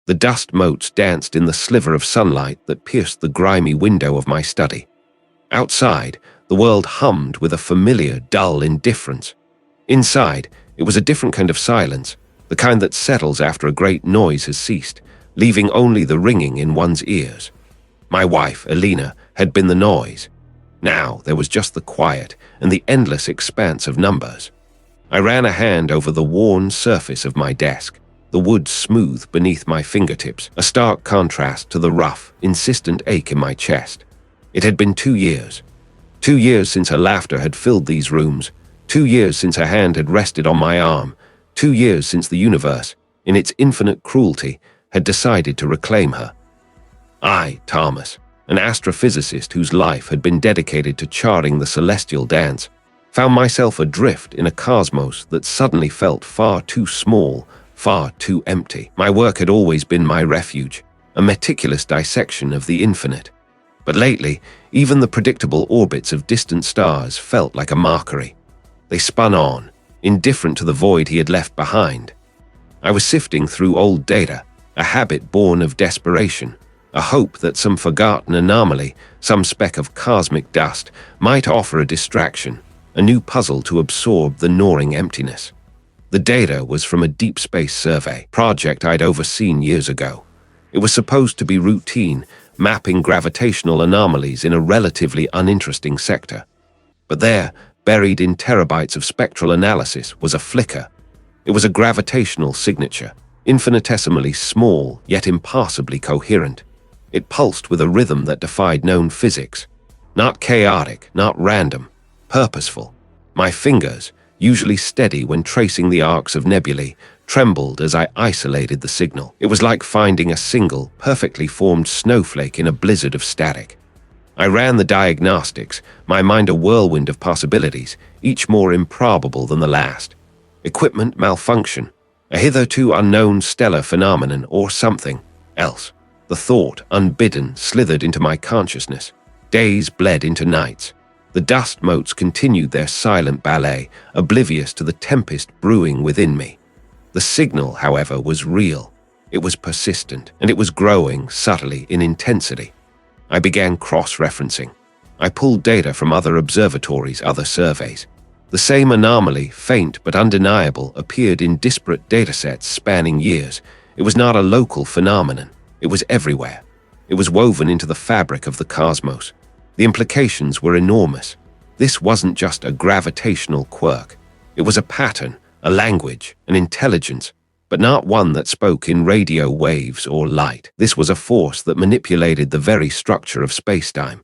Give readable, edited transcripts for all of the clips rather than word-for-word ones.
The dust motes danced in the sliver of sunlight that pierced the grimy window of my study. Outside, the world hummed with a familiar, dull indifference. Inside, it was a different kind of silence, the kind that settles after a great noise has ceased, leaving only the ringing in one's ears. My wife, Elena, had been the noise. Now there was just the quiet and the endless expanse of numbers. I ran a hand over the worn surface of my desk, the wood smooth beneath my fingertips, a stark contrast to the rough, insistent ache in my chest. It had been 2 years. 2 years since her laughter had filled these rooms, 2 years since her hand had rested on my arm, 2 years since the universe, in its infinite cruelty, had decided to reclaim her. I, Thomas, an astrophysicist whose life had been dedicated to charting the celestial dance, found myself adrift in a cosmos that suddenly felt far too small, far too empty. My work had always been my refuge, a meticulous dissection of the infinite. But lately, even the predictable orbits of distant stars felt like a mockery. They spun on, indifferent to the void he had left behind. I was sifting through old data, a habit born of desperation, a hope that some forgotten anomaly, some speck of cosmic dust, might offer a distraction, a new puzzle to absorb the gnawing emptiness. The data was from a deep space survey project I'd overseen years ago. It was supposed to be routine, mapping gravitational anomalies in a relatively uninteresting sector. But there, buried in terabytes of spectral analysis, was a flicker. It was a gravitational signature, infinitesimally small yet impassably coherent. It pulsed with a rhythm that defied known physics. Not chaotic, not random, purposeful. My fingers, usually steady when tracing the arcs of nebulae, trembled as I isolated the signal. It was like finding a single, perfectly formed snowflake in a blizzard of static. I ran the diagnostics, my mind a whirlwind of possibilities, each more improbable than the last. Equipment malfunction, a hitherto unknown stellar phenomenon, or something else. The thought, unbidden, slithered into my consciousness. Days bled into nights. The dust motes continued their silent ballet, oblivious to the tempest brewing within me. The signal, however, was real. It was persistent, and it was growing subtly in intensity. I began cross-referencing. I pulled data from other observatories, other surveys. The same anomaly, faint but undeniable, appeared in disparate datasets spanning years. It was not a local phenomenon. It was everywhere. It was woven into the fabric of the cosmos. The implications were enormous. This wasn't just a gravitational quirk. It was a pattern, a language, an intelligence, but not one that spoke in radio waves or light. This was a force that manipulated the very structure of spacetime.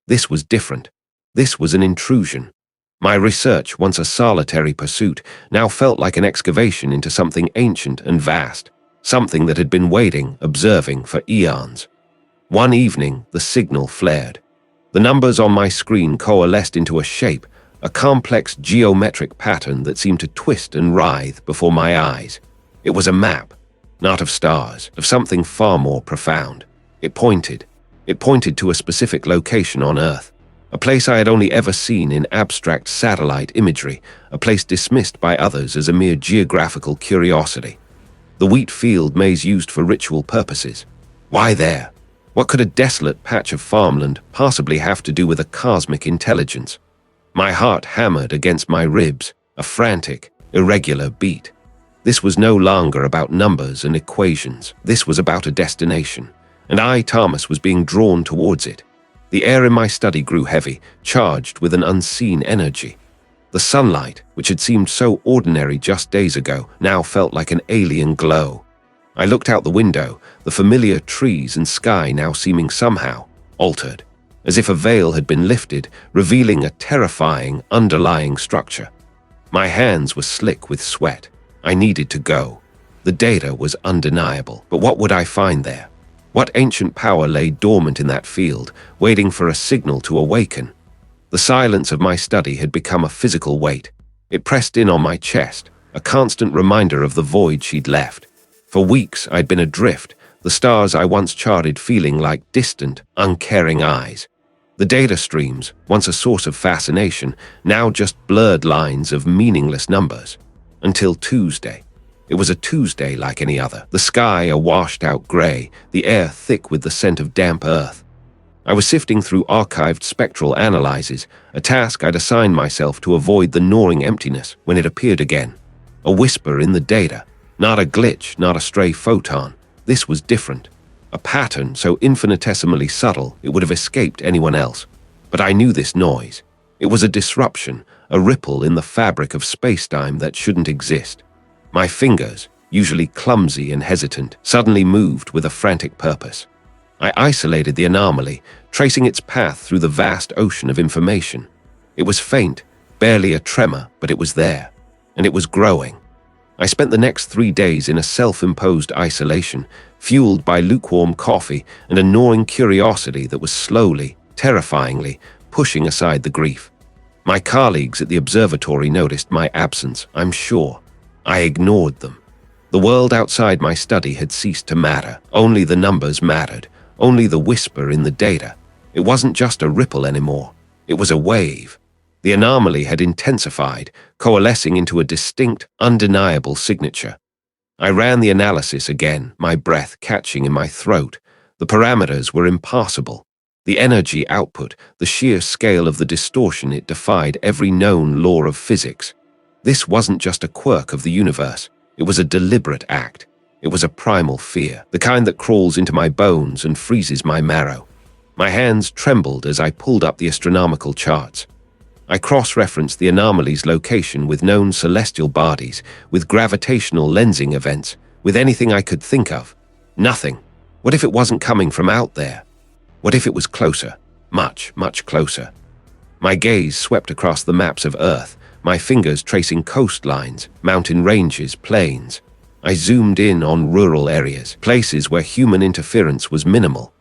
This was different. This was an intrusion. My research, once a solitary pursuit, now felt like an excavation into something ancient and vast, something that had been waiting, observing for eons. One evening, the signal flared. The numbers on my screen coalesced into a shape, a complex geometric pattern that seemed to twist and writhe before my eyes. It was a map, not of stars, of something far more profound. It pointed to a specific location on Earth, a place I had only ever seen in abstract satellite imagery, a place dismissed by others as a mere geographical curiosity. The wheat field maze used for ritual purposes. Why there? What could a desolate patch of farmland possibly have to do with a cosmic intelligence? My heart hammered against my ribs, a frantic, irregular beat. This was no longer about numbers and equations. This was about a destination, and I, Thomas, was being drawn towards it. The air in my study grew heavy, charged with an unseen energy. The sunlight, which had seemed so ordinary just days ago, now felt like an alien glow. I looked out the window, the familiar trees and sky now seeming somehow altered, as if a veil had been lifted, revealing a terrifying, underlying structure. My hands were slick with sweat. I needed to go. The data was undeniable, but what would I find there? What ancient power lay dormant in that field, waiting for a signal to awaken? The silence of my study had become a physical weight. It pressed in on my chest, a constant reminder of the void she'd left. For weeks I'd been adrift, the stars I once charted feeling like distant, uncaring eyes. The data streams, once a source of fascination, now just blurred lines of meaningless numbers. Until Tuesday. It was a Tuesday like any other, the sky a washed-out grey, the air thick with the scent of damp earth. I was sifting through archived spectral analyses, a task I'd assigned myself to avoid the gnawing emptiness, when it appeared again. A whisper in the data, not a glitch, not a stray photon. This was different. A pattern so infinitesimally subtle it would have escaped anyone else. But I knew this noise. It was a disruption, a ripple in the fabric of space-time that shouldn't exist. My fingers, usually clumsy and hesitant, suddenly moved with a frantic purpose. I isolated the anomaly, tracing its path through the vast ocean of information. It was faint, barely a tremor, but it was there, and it was growing. I spent the next 3 days in a self-imposed isolation, fueled by lukewarm coffee and a gnawing curiosity that was slowly, terrifyingly, pushing aside the grief. My colleagues at the observatory noticed my absence, I'm sure. I ignored them. The world outside my study had ceased to matter. Only the numbers mattered. Only the whisper in the data. It wasn't just a ripple anymore. It was a wave. The anomaly had intensified, coalescing into a distinct, undeniable signature. I ran the analysis again, my breath catching in my throat. The parameters were impassable. The energy output, the sheer scale of the distortion, it defied every known law of physics. This wasn't just a quirk of the universe. It was a deliberate act. It was a primal fear, the kind that crawls into my bones and freezes my marrow. My hands trembled as I pulled up the astronomical charts. I cross-referenced the anomaly's location with known celestial bodies, with gravitational lensing events, with anything I could think of. Nothing. What if it wasn't coming from out there? What if it was closer? Much, much closer. My gaze swept across the maps of Earth, my fingers tracing coastlines, mountain ranges, plains. I zoomed in on rural areas, places where human interference was minimal.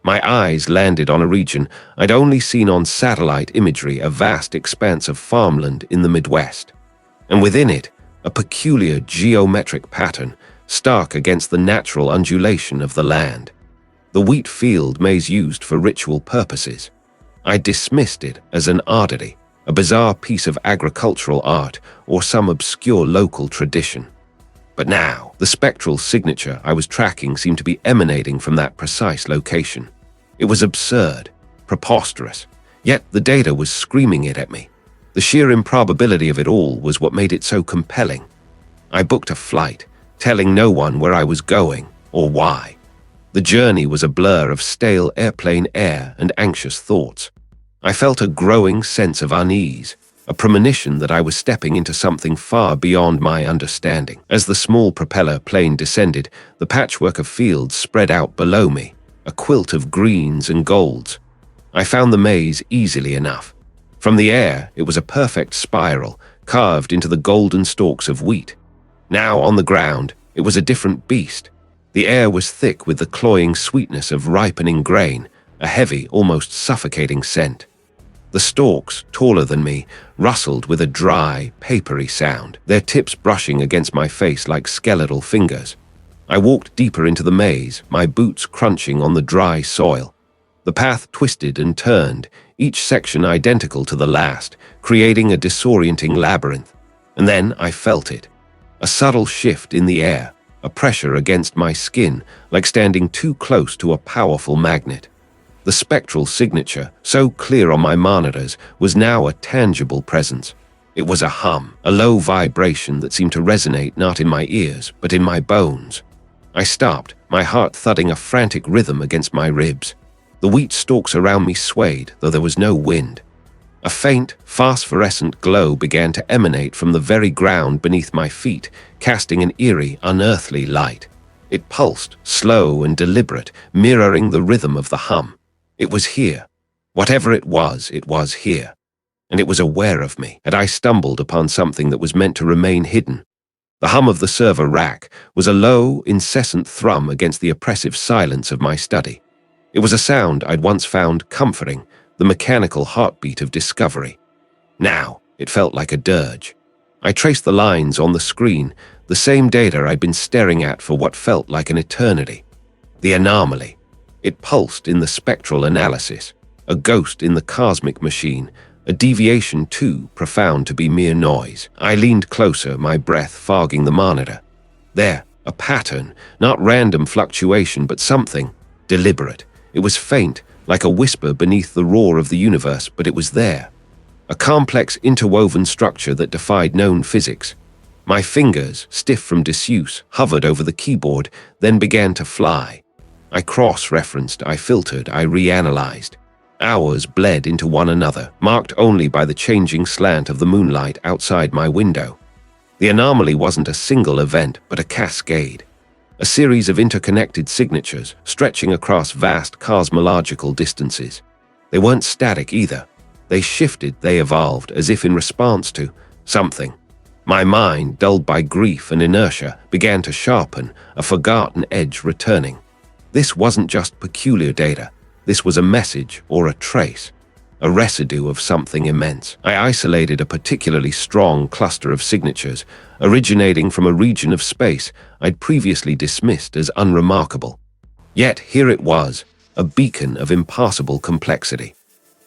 My eyes landed on a region I'd only seen on satellite imagery, a vast expanse of farmland in the Midwest. And within it, a peculiar geometric pattern, stark against the natural undulation of the land. The wheat field maze used for ritual purposes. I dismissed it as an oddity, a bizarre piece of agricultural art or some obscure local tradition. But now, the spectral signature I was tracking seemed to be emanating from that precise location. It was absurd, preposterous, yet the data was screaming it at me. The sheer improbability of it all was what made it so compelling. I booked a flight, telling no one where I was going or why. The journey was a blur of stale airplane air and anxious thoughts. I felt a growing sense of unease, a premonition that I was stepping into something far beyond my understanding. As the small propeller plane descended, the patchwork of fields spread out below me, a quilt of greens and golds. I found the maze easily enough. From the air, it was a perfect spiral, carved into the golden stalks of wheat. Now on the ground, it was a different beast. The air was thick with the cloying sweetness of ripening grain, a heavy, almost suffocating scent. The stalks, taller than me, rustled with a dry, papery sound, their tips brushing against my face like skeletal fingers. I walked deeper into the maze, my boots crunching on the dry soil. The path twisted and turned, each section identical to the last, creating a disorienting labyrinth. And then I felt it. A subtle shift in the air, a pressure against my skin, like standing too close to a powerful magnet. The spectral signature, so clear on my monitors, was now a tangible presence. It was a hum, a low vibration that seemed to resonate not in my ears, but in my bones. I stopped, my heart thudding a frantic rhythm against my ribs. The wheat stalks around me swayed, though there was no wind. A faint, phosphorescent glow began to emanate from the very ground beneath my feet, casting an eerie, unearthly light. It pulsed, slow and deliberate, mirroring the rhythm of the hum. It was here. Whatever it was here. And it was aware of me, and I stumbled upon something that was meant to remain hidden. The hum of the server rack was a low, incessant thrum against the oppressive silence of my study. It was a sound I'd once found comforting, the mechanical heartbeat of discovery. Now, it felt like a dirge. I traced the lines on the screen, the same data I'd been staring at for what felt like an eternity. The anomaly. It pulsed in the spectral analysis, a ghost in the cosmic machine, a deviation too profound to be mere noise. I leaned closer, my breath fogging the monitor. There, a pattern, not random fluctuation, but something deliberate. It was faint, like a whisper beneath the roar of the universe, but it was there. A complex interwoven structure that defied known physics. My fingers, stiff from disuse, hovered over the keyboard, then began to fly. I cross-referenced, I filtered, I reanalyzed. Hours bled into one another, marked only by the changing slant of the moonlight outside my window. The anomaly wasn't a single event, but a cascade. A series of interconnected signatures stretching across vast cosmological distances. They weren't static either. They shifted, they evolved, as if in response to something. My mind, dulled by grief and inertia, began to sharpen, a forgotten edge returning. This wasn't just peculiar data. This was a message or a trace, a residue of something immense. I isolated a particularly strong cluster of signatures, originating from a region of space I'd previously dismissed as unremarkable. Yet here it was, a beacon of impossible complexity.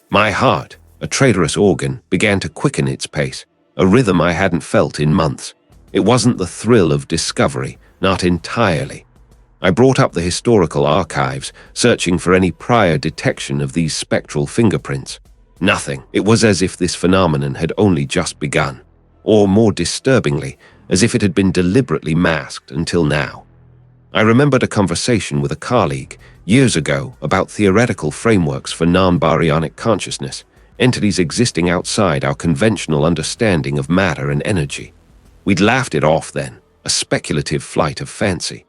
My heart, a traitorous organ, began to quicken its pace, a rhythm I hadn't felt in months. It wasn't the thrill of discovery, not entirely. I brought up the historical archives, searching for any prior detection of these spectral fingerprints. Nothing. It was as if this phenomenon had only just begun, or more disturbingly, as if it had been deliberately masked until now. I remembered a conversation with a colleague years ago about theoretical frameworks for non-baryonic consciousness, entities existing outside our conventional understanding of matter and energy. We'd laughed it off then, a speculative flight of fancy.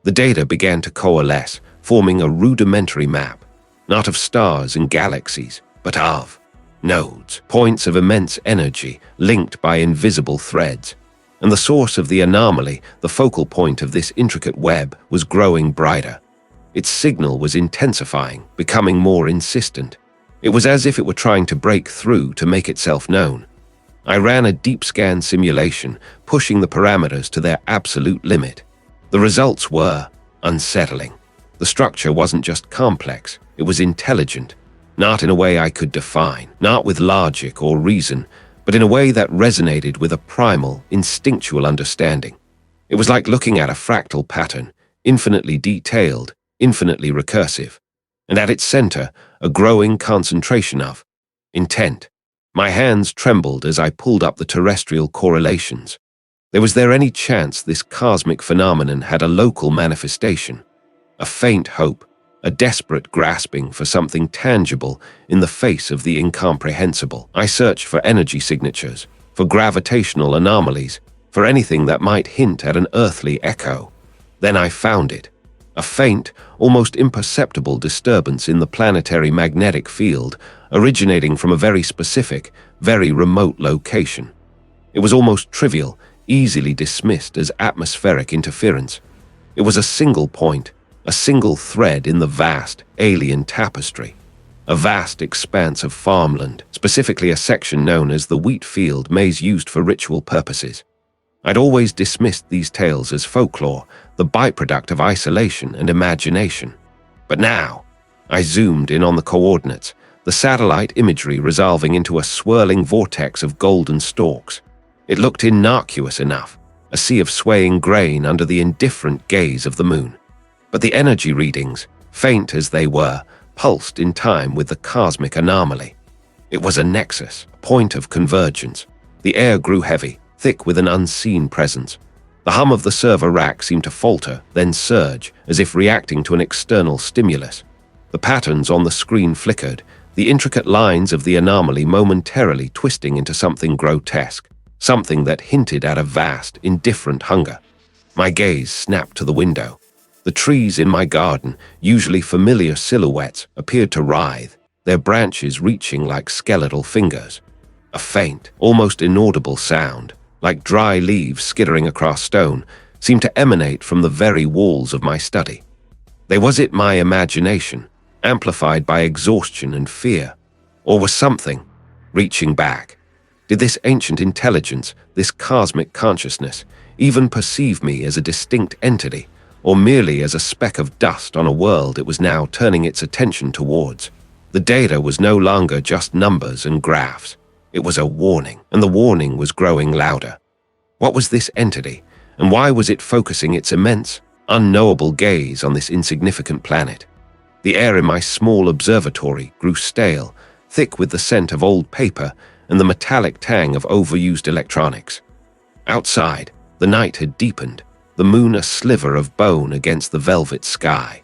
The data began to coalesce, forming a rudimentary map, not of stars and galaxies, but of nodes, points of immense energy linked by invisible threads. And the source of the anomaly, the focal point of this intricate web, was growing brighter. Its signal was intensifying, becoming more insistent. It was as if it were trying to break through to make itself known. I ran a deep scan simulation, pushing the parameters to their absolute limit. The results were unsettling. The structure wasn't just complex, it was intelligent, not in a way I could define, not with logic or reason, but in a way that resonated with a primal, instinctual understanding. It was like looking at a fractal pattern, infinitely detailed, infinitely recursive, and at its center, a growing concentration of intent. My hands trembled as I pulled up the terrestrial correlations. Was there any chance this cosmic phenomenon had a local manifestation? A faint hope, a desperate grasping for something tangible in the face of the incomprehensible. I searched for energy signatures, for gravitational anomalies, for anything that might hint at an earthly echo. Then I found it. A faint, almost imperceptible disturbance in the planetary magnetic field, originating from a very specific, very remote location. It was almost trivial, easily dismissed as atmospheric interference. It was a single point, a single thread in the vast, alien tapestry. A vast expanse of farmland, specifically a section known as the wheat field maze used for ritual purposes. I'd always dismissed these tales as folklore, the byproduct of isolation and imagination. But now, I zoomed in on the coordinates, the satellite imagery resolving into a swirling vortex of golden stalks. It looked innocuous enough, a sea of swaying grain under the indifferent gaze of the moon. But the energy readings, faint as they were, pulsed in time with the cosmic anomaly. It was a nexus, a point of convergence. The air grew heavy, thick with an unseen presence. The hum of the server rack seemed to falter, then surge, as if reacting to an external stimulus. The patterns on the screen flickered, the intricate lines of the anomaly momentarily twisting into something grotesque, something that hinted at a vast, indifferent hunger. My gaze snapped to the window. The trees in my garden, usually familiar silhouettes, appeared to writhe, their branches reaching like skeletal fingers. A faint, almost inaudible sound, like dry leaves skittering across stone, seemed to emanate from the very walls of my study. Was it my imagination, amplified by exhaustion and fear? Or was something reaching back? Did this ancient intelligence, this cosmic consciousness, even perceive me as a distinct entity, or merely as a speck of dust on a world it was now turning its attention towards? The data was no longer just numbers and graphs. It was a warning, and the warning was growing louder. What was this entity? And why was it focusing its immense, unknowable gaze on this insignificant planet? The air in my small observatory grew stale, thick with the scent of old paper and the metallic tang of overused electronics. Outside, the night had deepened, the moon a sliver of bone against the velvet sky.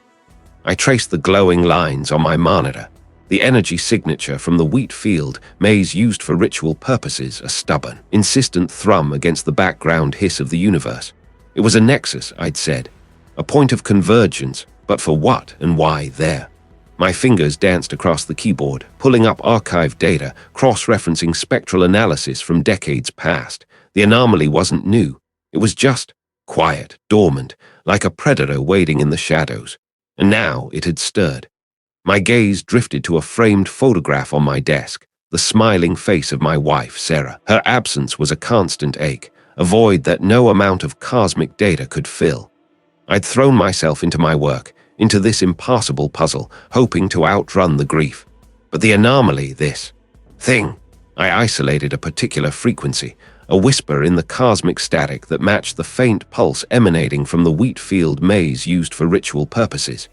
I traced the glowing lines on my monitor, the energy signature from the wheat field maze used for ritual purposes, a stubborn, insistent thrum against the background hiss of the universe. It was a nexus, I'd said, a point of convergence, but for what and why there? My fingers danced across the keyboard, pulling up archived data, cross-referencing spectral analysis from decades past. The anomaly wasn't new. It was just quiet, dormant, like a predator waiting in the shadows. And now it had stirred. My gaze drifted to a framed photograph on my desk, the smiling face of my wife, Sarah. Her absence was a constant ache, a void that no amount of cosmic data could fill. I'd thrown myself into my work, into this impossible puzzle, hoping to outrun the grief. But the anomaly, this thing, I isolated a particular frequency, a whisper in the cosmic static that matched the faint pulse emanating from the wheat field maze used for ritual purposes.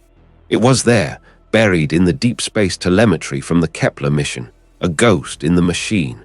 It was there, buried in the deep space telemetry from the Kepler mission, a ghost in the machine.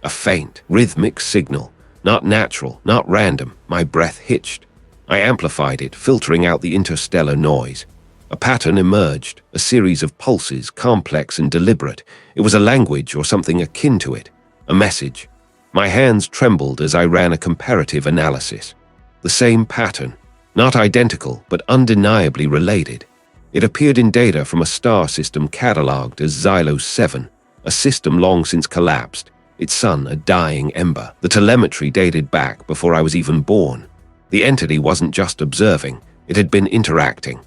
A faint, rhythmic signal, not natural, not random. My breath hitched. I amplified it, filtering out the interstellar noise. A pattern emerged, a series of pulses, complex and deliberate. It was a language or something akin to it, a message. My hands trembled as I ran a comparative analysis. The same pattern, not identical but undeniably related. It appeared in data from a star system catalogued as Xylos 7, a system long since collapsed, its sun a dying ember. The telemetry dated back before I was even born. The entity wasn't just observing, it had been interacting.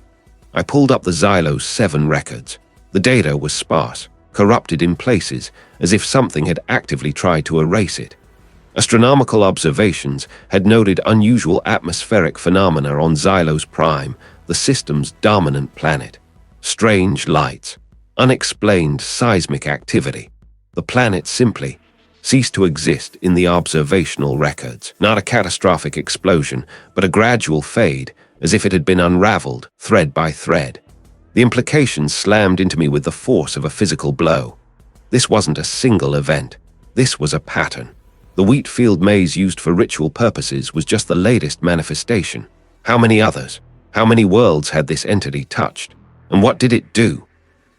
I pulled up the Xylos 7 records. The data was sparse, corrupted in places, as if something had actively tried to erase it. Astronomical observations had noted unusual atmospheric phenomena on Xylos Prime, the system's dominant planet. Strange lights, unexplained seismic activity. The planet simply ceased to exist in the observational records. Not a catastrophic explosion, but a gradual fade, as if it had been unraveled, thread by thread. The implications slammed into me with the force of a physical blow. This wasn't a single event. This was a pattern. The wheat field maze used for ritual purposes was just the latest manifestation. How many others? How many worlds had this entity touched? And what did it do?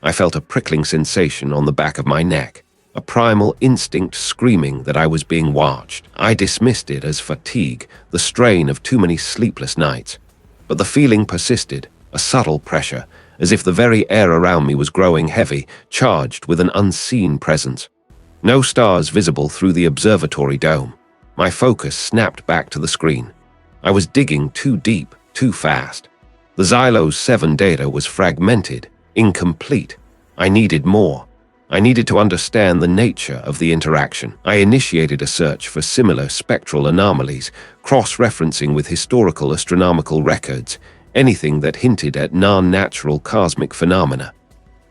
I felt a prickling sensation on the back of my neck, a primal instinct screaming that I was being watched. I dismissed it as fatigue, the strain of too many sleepless nights. But the feeling persisted, a subtle pressure, as if the very air around me was growing heavy, charged with an unseen presence. No stars visible through the observatory dome. My focus snapped back to the screen. I was digging too deep, too fast. The Xylos 7 data was fragmented, incomplete. I needed more. I needed to understand the nature of the interaction. I initiated a search for similar spectral anomalies, cross-referencing with historical astronomical records, anything that hinted at non-natural cosmic phenomena.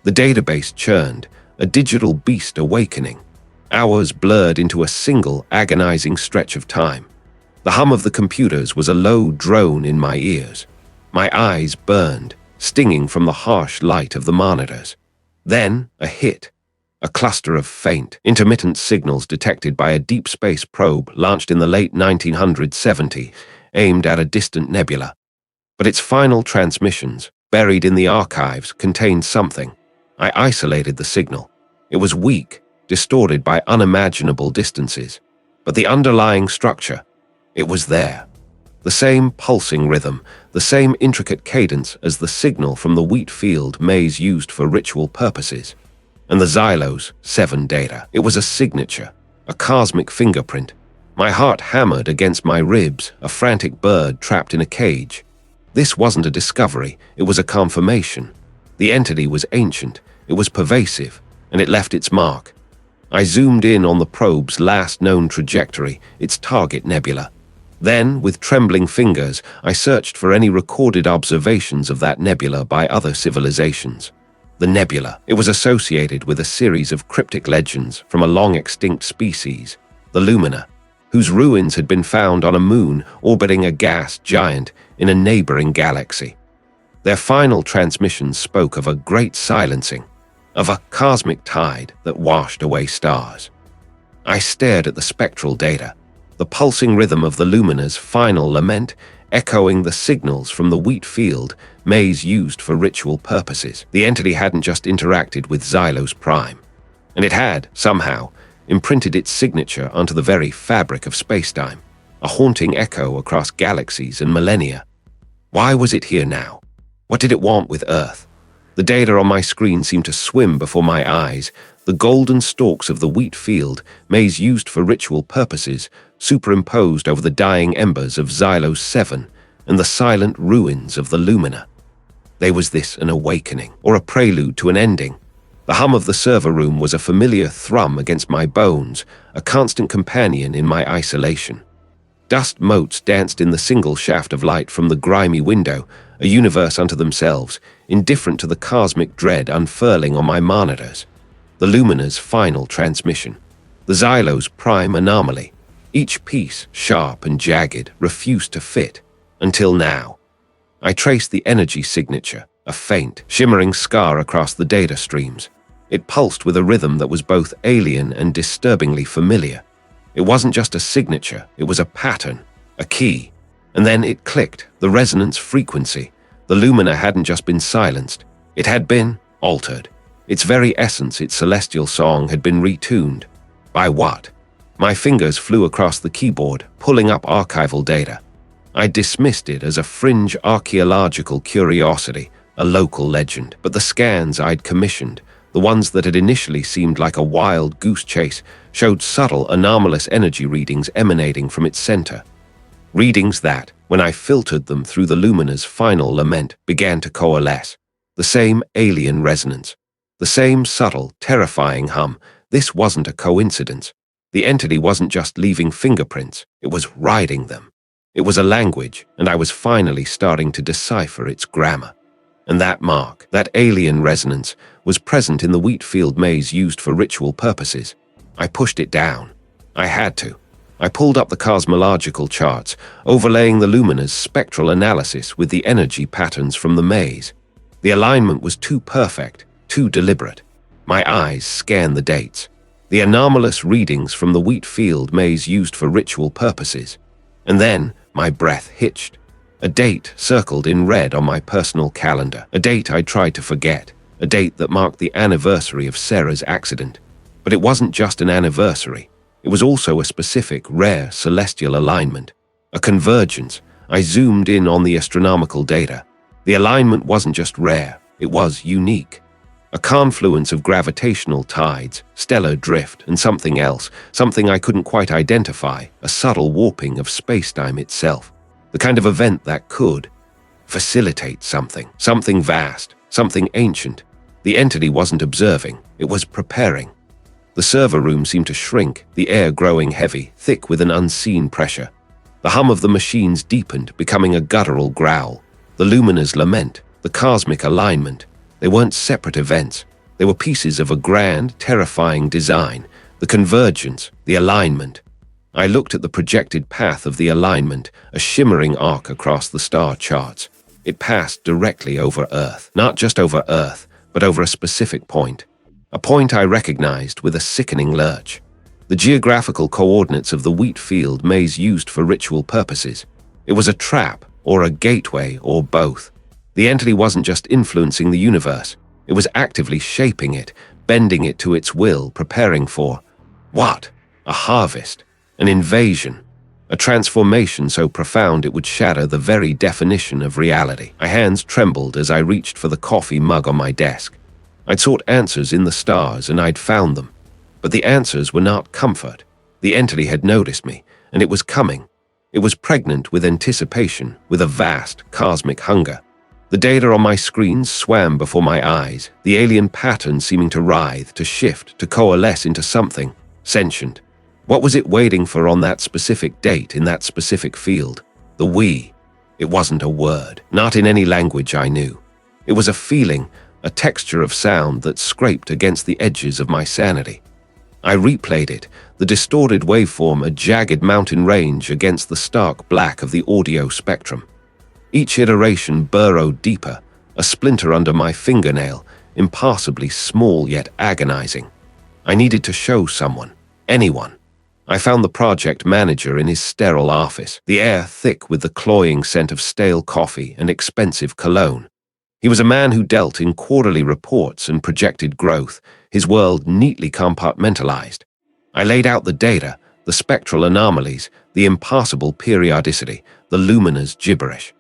The database churned, a digital beast awakening. Hours blurred into a single agonizing stretch of time. The hum of the computers was a low drone in my ears. My eyes burned, stinging from the harsh light of the monitors. Then, a hit. A cluster of faint, intermittent signals detected by a deep space probe launched in the late 1970s, aimed at a distant nebula. But its final transmissions, buried in the archives, contained something. I isolated the signal. It was weak, distorted by unimaginable distances. But the underlying structure, it was there. The same pulsing rhythm, the same intricate cadence as the signal from the wheat field maze used for ritual purposes. And the Xylos 7 data. It was a signature, a cosmic fingerprint. My heart hammered against my ribs, a frantic bird trapped in a cage. This wasn't a discovery, it was a confirmation. The entity was ancient, it was pervasive, and it left its mark. I zoomed in on the probe's last known trajectory, its target nebula. Then, with trembling fingers, I searched for any recorded observations of that nebula by other civilizations. The nebula. It was associated with a series of cryptic legends from a long-extinct species, the Lumina. whose ruins had been found on a moon orbiting a gas giant in a neighboring galaxy. Their final transmission spoke of a great silencing, of a cosmic tide that washed away stars. I stared at the spectral data, the pulsing rhythm of the Lumina's final lament echoing the signals from the wheat field maze used for ritual purposes. The entity hadn't just interacted with Xylos Prime, and it had, somehow, imprinted its signature onto the very fabric of spacetime, a haunting echo across galaxies and millennia. Why was it here now? What did it want with Earth? The data on my screen seemed to swim before my eyes, the golden stalks of the wheat field, maze used for ritual purposes, superimposed over the dying embers of Xylos 7 and the silent ruins of the Lumina. Was this an awakening, or a prelude to an ending? The hum of the server room was a familiar thrum against my bones, a constant companion in my isolation. Dust motes danced in the single shaft of light from the grimy window, a universe unto themselves, indifferent to the cosmic dread unfurling on my monitors. The Lumina's final transmission, the Xylos Prime anomaly, each piece, sharp and jagged, refused to fit, until now. I traced the energy signature, a faint, shimmering scar across the data streams. It pulsed with a rhythm that was both alien and disturbingly familiar. It wasn't just a signature, it was a pattern, a key. And then it clicked, the resonance frequency. The Lumina hadn't just been silenced, it had been altered. Its very essence, its celestial song, had been retuned. By what? My fingers flew across the keyboard, pulling up archival data. I dismissed it as a fringe archaeological curiosity, a local legend. But the scans I'd commissioned, the ones that had initially seemed like a wild goose chase, showed subtle, anomalous energy readings emanating from its center. Readings that, when I filtered them through the Lumina's final lament, began to coalesce. The same alien resonance. The same subtle, terrifying hum. This wasn't a coincidence. The entity wasn't just leaving fingerprints, it was writing them. It was a language, and I was finally starting to decipher its grammar. And that mark, that alien resonance, was present in the wheat field maze used for ritual purposes. I pushed it down. I had to. I pulled up the cosmological charts, overlaying the Lumina's spectral analysis with the energy patterns from the maze. The alignment was too perfect, too deliberate. My eyes scanned the dates. The anomalous readings from the wheat field maze used for ritual purposes. And then my breath hitched. A date circled in red on my personal calendar. A date I tried to forget. A date that marked the anniversary of Sarah's accident. But it wasn't just an anniversary. It was also a specific, rare, celestial alignment. A convergence. I zoomed in on the astronomical data. The alignment wasn't just rare, it was unique. A confluence of gravitational tides, stellar drift, and something else, something I couldn't quite identify, a subtle warping of spacetime itself. The kind of event that could facilitate something vast, something ancient. The entity wasn't observing, it was preparing. The server room seemed to shrink, the air growing heavy, thick with an unseen pressure. The hum of the machines deepened, becoming a guttural growl. The Lumina's lament, the cosmic alignment. They weren't separate events. They were pieces of a grand, terrifying design. The convergence, the alignment. I looked at the projected path of the alignment, a shimmering arc across the star charts. It passed directly over Earth. Not just over Earth, but over a specific point. A point I recognized with a sickening lurch. The geographical coordinates of the wheat field maze used for ritual purposes. It was a trap, or a gateway, or both. The entity wasn't just influencing the universe. It was actively shaping it, bending it to its will, preparing for what? A harvest, an invasion, a transformation so profound it would shatter the very definition of reality. My hands trembled as I reached for the coffee mug on my desk. I'd sought answers in the stars, and I'd found them. But the answers were not comfort. The entity had noticed me, and it was coming. It was pregnant with anticipation, with a vast, cosmic hunger. The data on my screen swam before my eyes, the alien pattern seeming to writhe, to shift, to coalesce into something sentient. What was it waiting for on that specific date, in that specific field? The we. It wasn't a word, not in any language I knew. It was a feeling, a texture of sound that scraped against the edges of my sanity. I replayed it, the distorted waveform a jagged mountain range against the stark black of the audio spectrum. Each iteration burrowed deeper, a splinter under my fingernail, impassably small yet agonizing. I needed to show someone, anyone. I found the project manager in his sterile office, the air thick with the cloying scent of stale coffee and expensive cologne. He was a man who dealt in quarterly reports and projected growth, his world neatly compartmentalized. I laid out the data, the spectral anomalies, the impassable periodicity, the luminous gibberish.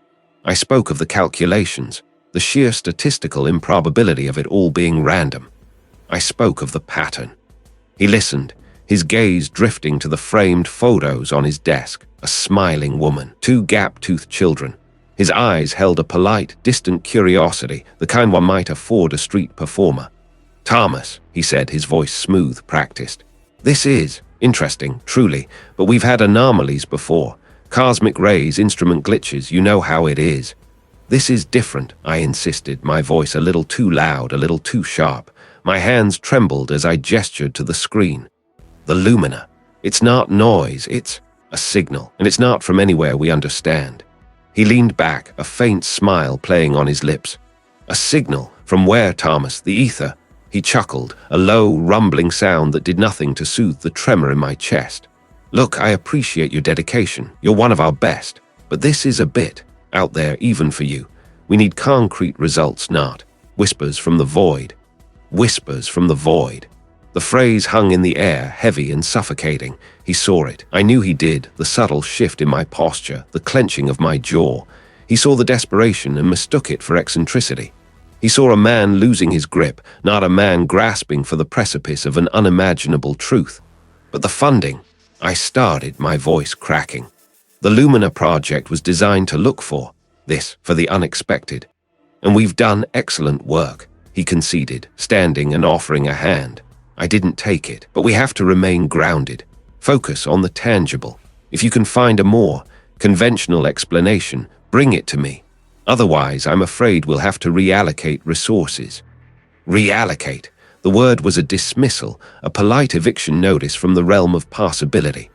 I spoke of the calculations, the sheer statistical improbability of it all being random. I spoke of the pattern. He listened, his gaze drifting to the framed photos on his desk, a smiling woman, two gap-toothed children. His eyes held a polite, distant curiosity, the kind one might afford a street performer. "Thomas," he said, his voice smooth, practiced. "This is interesting, truly, but we've had anomalies before. Cosmic rays, instrument glitches, you know how it is. This is different," I insisted, my voice a little too loud, a little too sharp. My hands trembled as I gestured to the screen. "The lumina. It's not noise, it's a signal, and it's not from anywhere we understand." He leaned back, a faint smile playing on his lips. "A signal? From where, Thomas? The ether?" He chuckled, a low, rumbling sound that did nothing to soothe the tremor in my chest. "Look, I appreciate your dedication. You're one of our best. But this is a bit out there even for you. We need concrete results, not whispers from the void." Whispers from the void. The phrase hung in the air, heavy and suffocating. He saw it. I knew he did, the subtle shift in my posture, the clenching of my jaw. He saw the desperation and mistook it for eccentricity. He saw a man losing his grip, not a man grasping for the precipice of an unimaginable truth. But the funding, I started, my voice cracking. The Lumina project was designed to look for this, for the unexpected. And we've done excellent work, he conceded, standing and offering a hand. I didn't take it, but we have to remain grounded. Focus on the tangible. If you can find a more conventional explanation, bring it to me. Otherwise, I'm afraid we'll have to reallocate resources. Reallocate. The word was a dismissal, a polite eviction notice from the realm of possibility.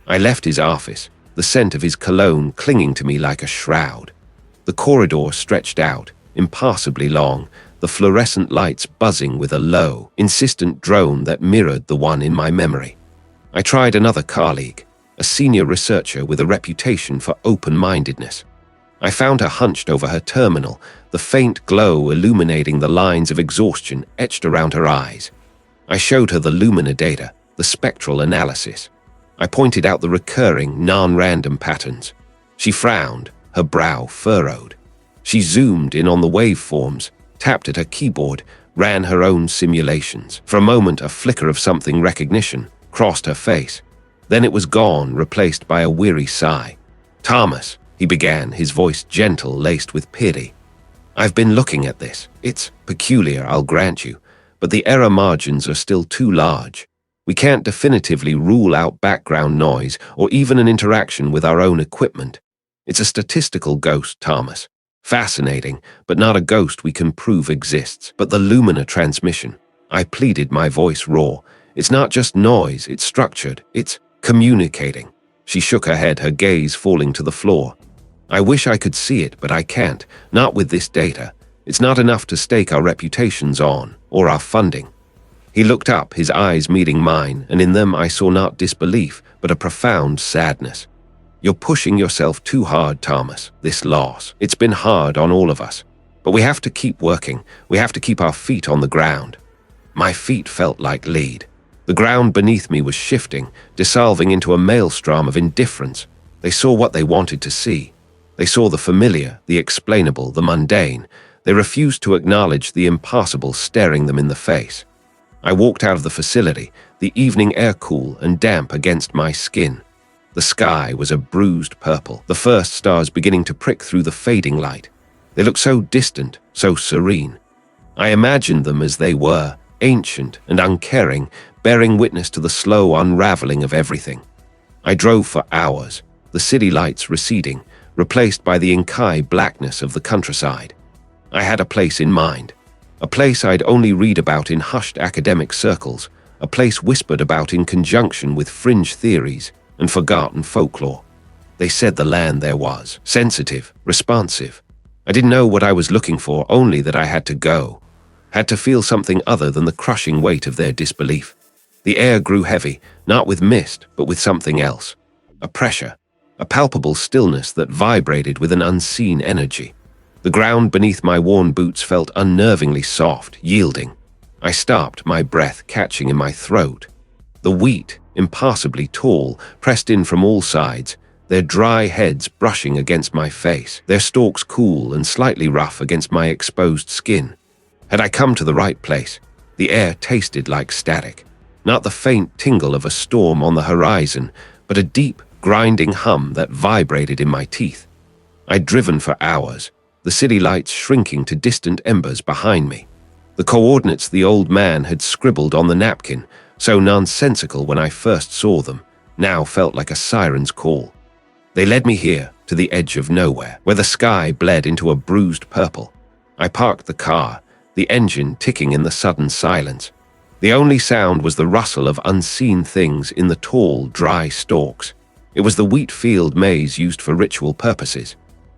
I left his office, the scent of his cologne clinging to me like a shroud. The corridor stretched out, impassably long, the fluorescent lights buzzing with a low, insistent drone that mirrored the one in my memory. I tried another colleague, a senior researcher with a reputation for open-mindedness. I found her hunched over her terminal, the faint glow illuminating the lines of exhaustion etched around her eyes. I showed her the Lumina data, the spectral analysis. I pointed out the recurring, non-random patterns. She frowned, her brow furrowed. She zoomed in on the waveforms, tapped at her keyboard, ran her own simulations. For a moment, a flicker of something recognition crossed her face. Then it was gone, replaced by a weary sigh. "Thomas," he began, his voice gentle, laced with pity. "I've been looking at this. It's peculiar, I'll grant you, but the error margins are still too large. We can't definitively rule out background noise or even an interaction with our own equipment. It's a statistical ghost, Thomas. Fascinating, but not a ghost we can prove exists. But the Lumina transmission," I pleaded, my voice raw. "It's not just noise, it's structured, it's communicating." She shook her head, her gaze falling to the floor. "I wish I could see it, but I can't, not with this data. It's not enough to stake our reputations on, or our funding." He looked up, his eyes meeting mine, and in them I saw not disbelief, but a profound sadness. "You're pushing yourself too hard, Thomas. This loss, it's been hard on all of us. But we have to keep working. We have to keep our feet on the ground." My feet felt like lead. The ground beneath me was shifting, dissolving into a maelstrom of indifference. They saw what they wanted to see. They saw the familiar, the explainable, the mundane. They refused to acknowledge the impossible staring them in the face. I walked out of the facility, the evening air cool and damp against my skin. The sky was a bruised purple, the first stars beginning to prick through the fading light. They looked so distant, so serene. I imagined them as they were, ancient and uncaring, bearing witness to the slow unraveling of everything. I drove for hours, the city lights receding, replaced by the Inkai blackness of the countryside. I had a place in mind, a place I'd only read about in hushed academic circles, a place whispered about in conjunction with fringe theories and forgotten folklore. They said the land there was sensitive, responsive. I didn't know what I was looking for, only that I had to go, had to feel something other than the crushing weight of their disbelief. The air grew heavy, not with mist, but with something else. A pressure, a palpable stillness that vibrated with an unseen energy. The ground beneath my worn boots felt unnervingly soft, yielding. I stopped, my breath catching in my throat. The wheat, impassably tall, pressed in from all sides, their dry heads brushing against my face, their stalks cool and slightly rough against my exposed skin. Had I come to the right place? The air tasted like static. Not the faint tingle of a storm on the horizon, but a deep, grinding hum that vibrated in my teeth. I'd driven for hours, the city lights shrinking to distant embers behind me. The coordinates the old man had scribbled on the napkin, so nonsensical when I first saw them, now felt like a siren's call. They led me here, to the edge of nowhere, where the sky bled into a bruised purple. I parked the car, the engine ticking in the sudden silence. The only sound was the rustle of unseen things in the tall, dry stalks. It was the wheat field maze used for ritual purposes.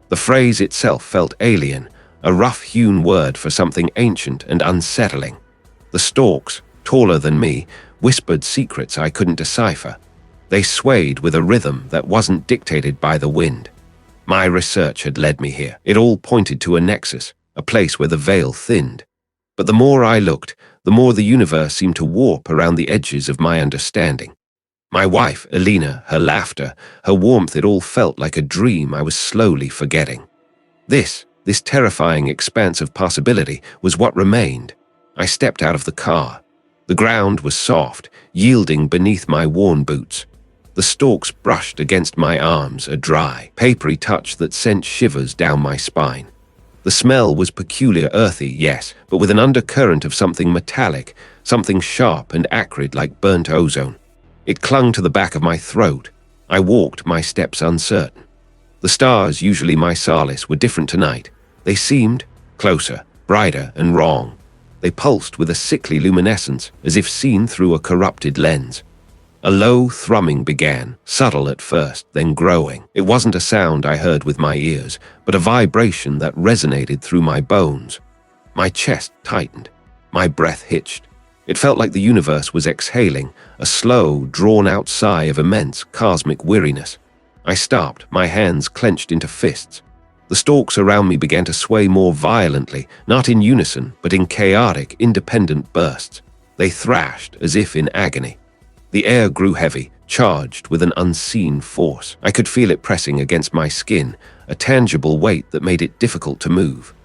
The phrase itself felt alien, a rough-hewn word for something ancient and unsettling. The stalks, taller than me, whispered secrets I couldn't decipher. They swayed with a rhythm that wasn't dictated by the wind. My research had led me here. It all pointed to a nexus, a place where the veil thinned. But the more I looked, the more the universe seemed to warp around the edges of my understanding. My wife, Elena, her laughter, her warmth, it all felt like a dream I was slowly forgetting. This terrifying expanse of possibility was what remained. I stepped out of the car. The ground was soft, yielding beneath my worn boots. The stalks brushed against my arms, a dry, papery touch that sent shivers down my spine. The smell was peculiar, earthy, yes, but with an undercurrent of something metallic, something sharp and acrid like burnt ozone. It clung to the back of my throat. I walked, my steps uncertain. The stars, usually my solace, were different tonight. They seemed closer, brighter, and wrong. They pulsed with a sickly luminescence, as if seen through a corrupted lens. A low thrumming began, subtle at first, then growing. It wasn't a sound I heard with my ears, but a vibration that resonated through my bones. My chest tightened. My breath hitched. It felt like the universe was exhaling, a slow, drawn-out sigh of immense cosmic weariness. I stopped, my hands clenched into fists. The stalks around me began to sway more violently, not in unison, but in chaotic, independent bursts. They thrashed as if in agony. The air grew heavy, charged with an unseen force. I could feel it pressing against my skin, a tangible weight that made it difficult to move.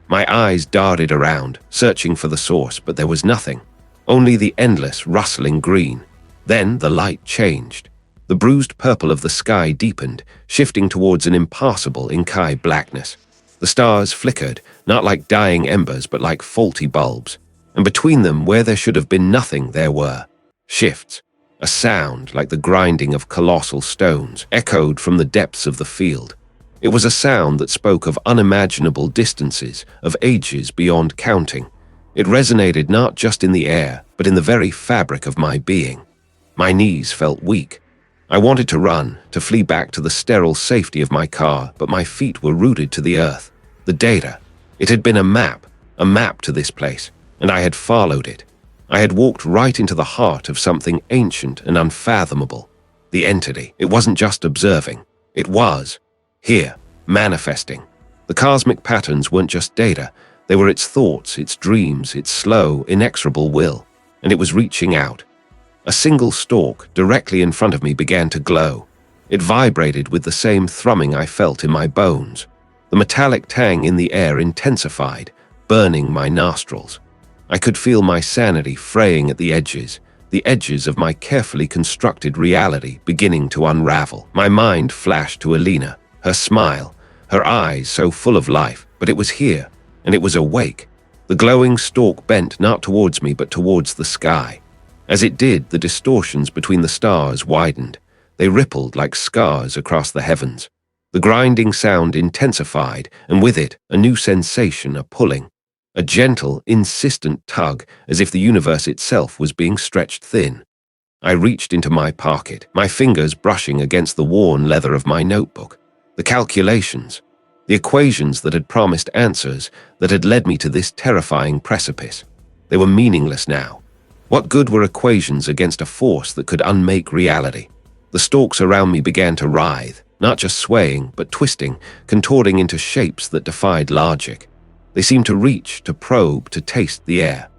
My eyes darted around, searching for the source, but there was nothing. Only the endless, rustling green. Then the light changed. The bruised purple of the sky deepened, shifting towards an impassable inky blackness. The stars flickered, not like dying embers, but like faulty bulbs. And between them, where there should have been nothing, there were shifts. A sound like the grinding of colossal stones echoed from the depths of the field. It was a sound that spoke of unimaginable distances, of ages beyond counting. It resonated not just in the air, but in the very fabric of my being. My knees felt weak. I wanted to run, to flee back to the sterile safety of my car, but my feet were rooted to the earth. The data. It had been a map to this place, and I had followed it. I had walked right into the heart of something ancient and unfathomable. The entity. It wasn't just observing. It was here, manifesting. The cosmic patterns weren't just data. They were its thoughts, its dreams, its slow, inexorable will. And it was reaching out. A single stalk directly in front of me began to glow. It vibrated with the same thrumming I felt in my bones. The metallic tang in the air intensified, burning my nostrils. I could feel my sanity fraying at the edges of my carefully constructed reality beginning to unravel. My mind flashed to Elena, her smile, her eyes so full of life, but it was here, and it was awake. The glowing stalk bent not towards me but towards the sky. As it did, the distortions between the stars widened. They rippled like scars across the heavens. The grinding sound intensified, and with it, a new sensation, a pulling. A gentle, insistent tug, as if the universe itself was being stretched thin. I reached into my pocket, my fingers brushing against the worn leather of my notebook. The calculations, the equations that had promised answers, that had led me to this terrifying precipice. They were meaningless now. What good were equations against a force that could unmake reality? The stalks around me began to writhe, not just swaying, but twisting, contorting into shapes that defied logic. They seemed to reach, to probe, to taste the air.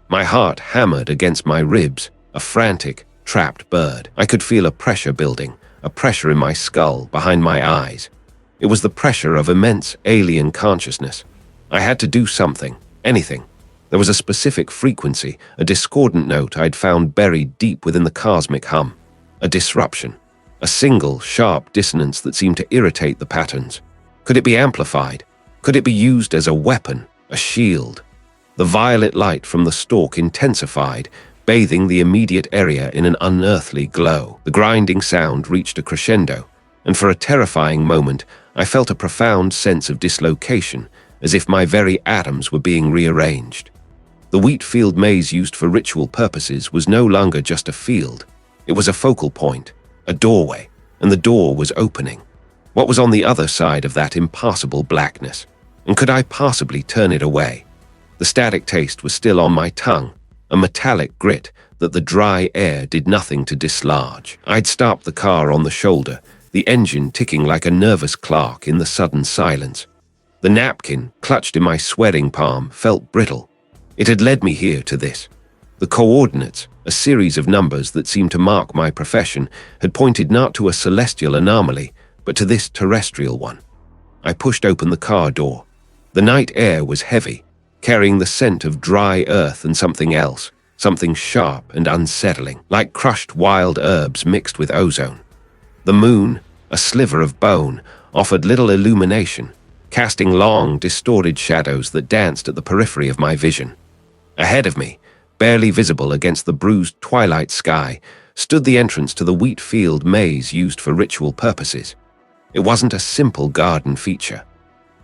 My heart hammered against my ribs, a frantic, trapped bird. I could feel a pressure building, a pressure in my skull, behind my eyes. It was the pressure of immense alien consciousness. I had to do something, anything. There was a specific frequency, a discordant note I'd found buried deep within the cosmic hum. A disruption. A single, sharp dissonance that seemed to irritate the patterns. Could it be amplified? Could it be used as a weapon, a shield? The violet light from the stalk intensified, bathing the immediate area in an unearthly glow. The grinding sound reached a crescendo, and for a terrifying moment, I felt a profound sense of dislocation, as if my very atoms were being rearranged. The wheat field maze used for ritual purposes was no longer just a field. It was a focal point, a doorway, and the door was opening. What was on the other side of that impassable blackness? And could I possibly turn it away? The static taste was still on my tongue, a metallic grit that the dry air did nothing to dislodge. I'd stopped the car on the shoulder, the engine ticking like a nervous clock in the sudden silence. The napkin, clutched in my sweating palm, felt brittle. It had led me here to this. The coordinates, a series of numbers that seemed to mark my profession, had pointed not to a celestial anomaly, but to this terrestrial one. I pushed open the car door. The night air was heavy, carrying the scent of dry earth and something else, something sharp and unsettling, like crushed wild herbs mixed with ozone. The moon, a sliver of bone, offered little illumination, casting long, distorted shadows that danced at the periphery of my vision. Ahead of me, barely visible against the bruised twilight sky, stood the entrance to the wheat field maze used for ritual purposes. It wasn't a simple garden feature.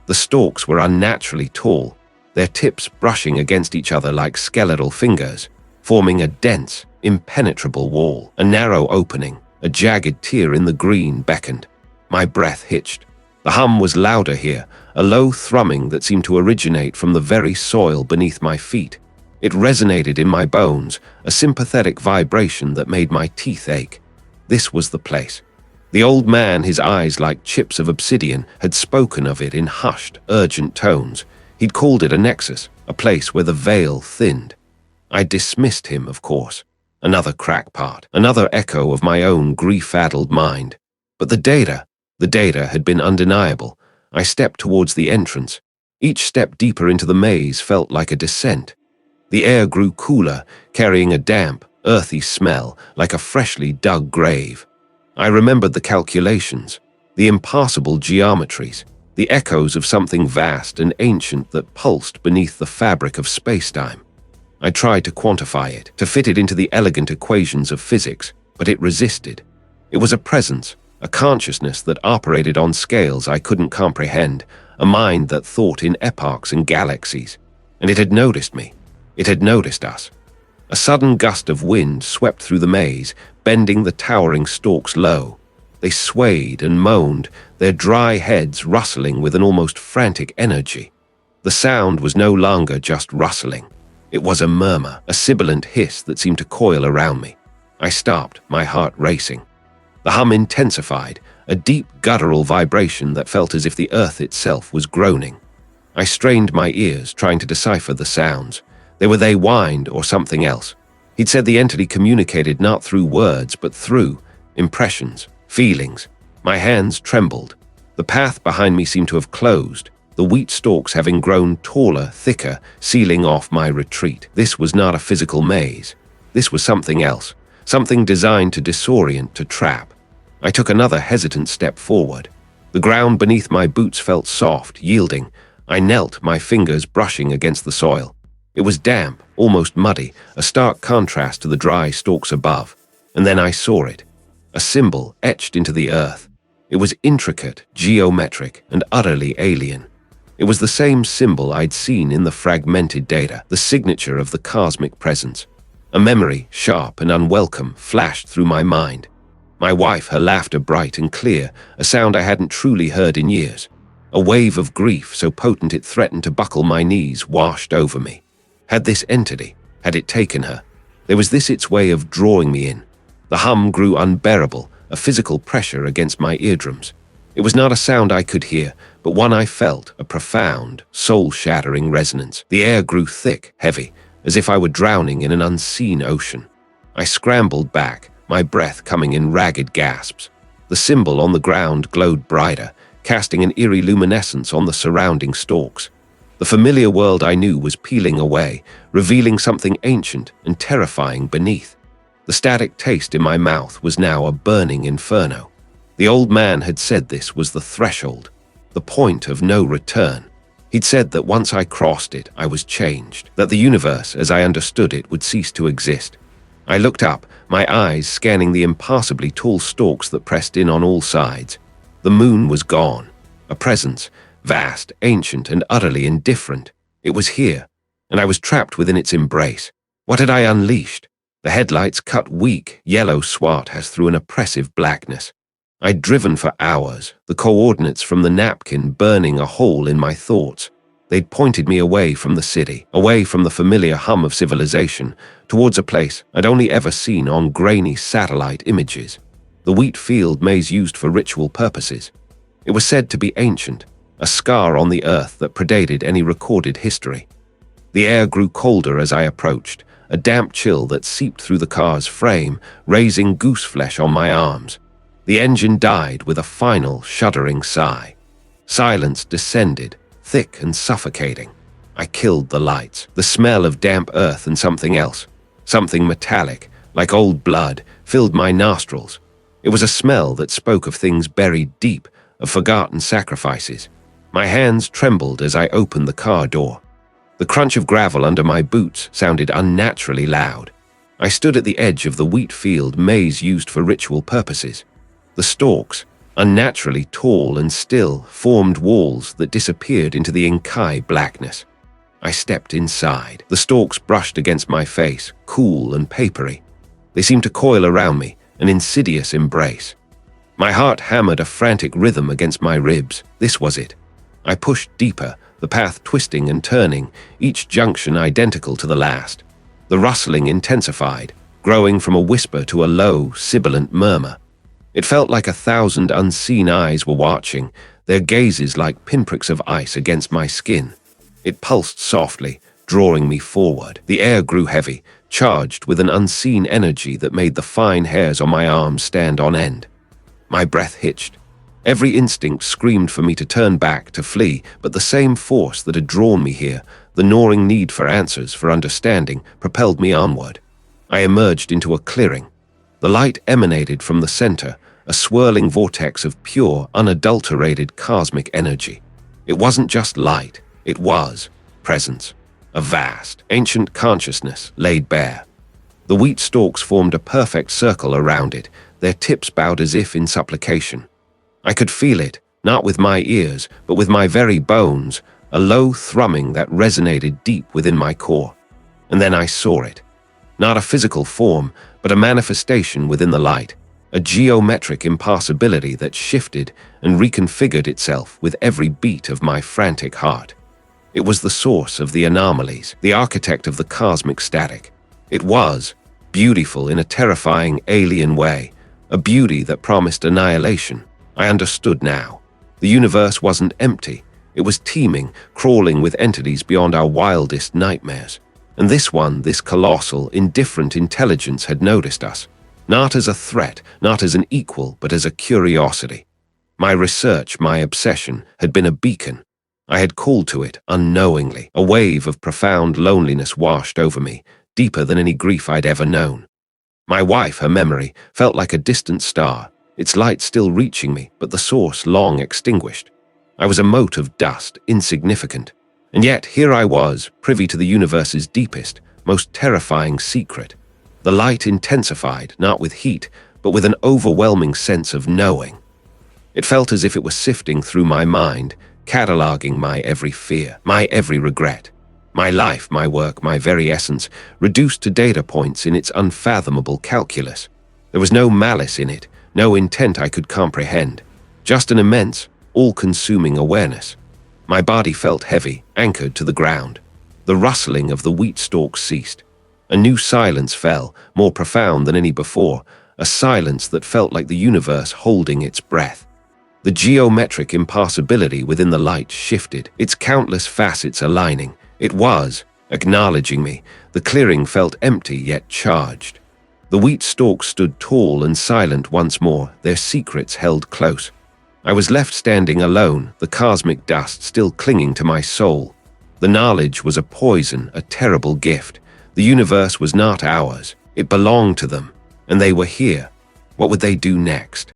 The stalks were unnaturally tall, their tips brushing against each other like skeletal fingers, forming a dense, impenetrable wall. A narrow opening, a jagged tear in the green beckoned. My breath hitched. The hum was louder here, a low thrumming that seemed to originate from the very soil beneath my feet. It resonated in my bones, a sympathetic vibration that made my teeth ache. This was the place. The old man, his eyes like chips of obsidian, had spoken of it in hushed, urgent tones. He'd called it a nexus, a place where the veil thinned. I dismissed him, of course. Another crackpot, another echo of my own grief-addled mind. But the data had been undeniable. I stepped towards the entrance. Each step deeper into the maze felt like a descent. The air grew cooler, carrying a damp, earthy smell like a freshly dug grave. I remembered the calculations, the impassable geometries, the echoes of something vast and ancient that pulsed beneath the fabric of space-time. I tried to quantify it, to fit it into the elegant equations of physics, but it resisted. It was a presence, a consciousness that operated on scales I couldn't comprehend, a mind that thought in epochs and galaxies. And it had noticed me. It had noticed us. A sudden gust of wind swept through the maze, bending the towering stalks low. They swayed and moaned, their dry heads rustling with an almost frantic energy. The sound was no longer just rustling. It was a murmur, a sibilant hiss that seemed to coil around me. I stopped, my heart racing. The hum intensified, a deep guttural vibration that felt as if the earth itself was groaning. I strained my ears, trying to decipher the sounds. Were they whined or something else? He'd said the entity communicated not through words, but through impressions, feelings. My hands trembled. The path behind me seemed to have closed, the wheat stalks having grown taller, thicker, sealing off my retreat. This was not a physical maze. This was something else, something designed to disorient, to trap. I took another hesitant step forward. The ground beneath my boots felt soft, yielding. I knelt, my fingers brushing against the soil. It was damp, almost muddy, a stark contrast to the dry stalks above. And then I saw it, a symbol etched into the earth. It was intricate, geometric, and utterly alien. It was the same symbol I'd seen in the fragmented data, the signature of the cosmic presence. A memory, sharp and unwelcome, flashed through my mind. My wife, her laughter bright and clear, a sound I hadn't truly heard in years. A wave of grief so potent it threatened to buckle my knees washed over me. Had this entity, had it taken her? There was this its way of drawing me in. The hum grew unbearable, a physical pressure against my eardrums. It was not a sound I could hear, but one I felt, a profound, soul-shattering resonance. The air grew thick, heavy, as if I were drowning in an unseen ocean. I scrambled back, my breath coming in ragged gasps. The symbol on the ground glowed brighter, casting an eerie luminescence on the surrounding stalks. The familiar world I knew was peeling away, revealing something ancient and terrifying beneath. The static taste in my mouth was now a burning inferno. The old man had said this was the threshold, the point of no return. He'd said that once I crossed it, I was changed, that the universe, as I understood it, would cease to exist. I looked up, my eyes scanning the impassably tall stalks that pressed in on all sides. The moon was gone, a presence, vast, ancient, and utterly indifferent. It was here, and I was trapped within its embrace. What had I unleashed? The headlights cut weak, yellow swart as through an oppressive blackness. I'd driven for hours, the coordinates from the napkin burning a hole in my thoughts. They'd pointed me away from the city, away from the familiar hum of civilization, towards a place I'd only ever seen on grainy satellite images. The wheat field maze used for ritual purposes. It was said to be ancient, a scar on the earth that predated any recorded history. The air grew colder as I approached, a damp chill that seeped through the car's frame, raising gooseflesh on my arms. The engine died with a final, shuddering sigh. Silence descended, thick and suffocating. I killed the lights, the smell of damp earth and something else. Something metallic, like old blood, filled my nostrils. It was a smell that spoke of things buried deep, of forgotten sacrifices. My hands trembled as I opened the car door. The crunch of gravel under my boots sounded unnaturally loud. I stood at the edge of the wheat field maze used for ritual purposes. The stalks, unnaturally tall and still, formed walls that disappeared into the Inkai blackness. I stepped inside. The stalks brushed against my face, cool and papery. They seemed to coil around me, an insidious embrace. My heart hammered a frantic rhythm against my ribs. This was it. I pushed deeper, the path twisting and turning, each junction identical to the last. The rustling intensified, growing from a whisper to a low, sibilant murmur. It felt like 1,000 unseen eyes were watching, their gazes like pinpricks of ice against my skin. It pulsed softly, drawing me forward. The air grew heavy, charged with an unseen energy that made the fine hairs on my arms stand on end. My breath hitched. Every instinct screamed for me to turn back, to flee, but the same force that had drawn me here, the gnawing need for answers, for understanding, propelled me onward. I emerged into a clearing. The light emanated from the center, a swirling vortex of pure, unadulterated cosmic energy. It wasn't just light, it was presence, a vast, ancient consciousness laid bare. The wheat stalks formed a perfect circle around it, their tips bowed as if in supplication. I could feel it, not with my ears, but with my very bones, a low thrumming that resonated deep within my core. And then I saw it. Not a physical form, but a manifestation within the light, a geometric impassibility that shifted and reconfigured itself with every beat of my frantic heart. It was the source of the anomalies, the architect of the cosmic static. It was beautiful in a terrifying alien way, a beauty that promised annihilation. I understood now. The universe wasn't empty. It was teeming, crawling with entities beyond our wildest nightmares. And this one, this colossal, indifferent intelligence had noticed us. Not as a threat, not as an equal, but as a curiosity. My research, my obsession, had been a beacon. I had called to it unknowingly. A wave of profound loneliness washed over me, deeper than any grief I'd ever known. My wife, her memory, felt like a distant star, its light still reaching me, but the source long extinguished. I was a mote of dust, insignificant. And yet here I was, privy to the universe's deepest, most terrifying secret. The light intensified, not with heat, but with an overwhelming sense of knowing. It felt as if it was sifting through my mind, cataloging my every fear, my every regret. My life, my work, my very essence, reduced to data points in its unfathomable calculus. There was no malice in it, no intent I could comprehend, just an immense, all-consuming awareness. My body felt heavy, anchored to the ground. The rustling of the wheat stalks ceased. A new silence fell, more profound than any before, a silence that felt like the universe holding its breath. The geometric impassibility within the light shifted, its countless facets aligning. It was, acknowledging me. The clearing felt empty yet charged. The wheat stalks stood tall and silent once more, their secrets held close. I was left standing alone, the cosmic dust still clinging to my soul. The knowledge was a poison, a terrible gift. The universe was not ours. It belonged to them, and they were here. What would they do next?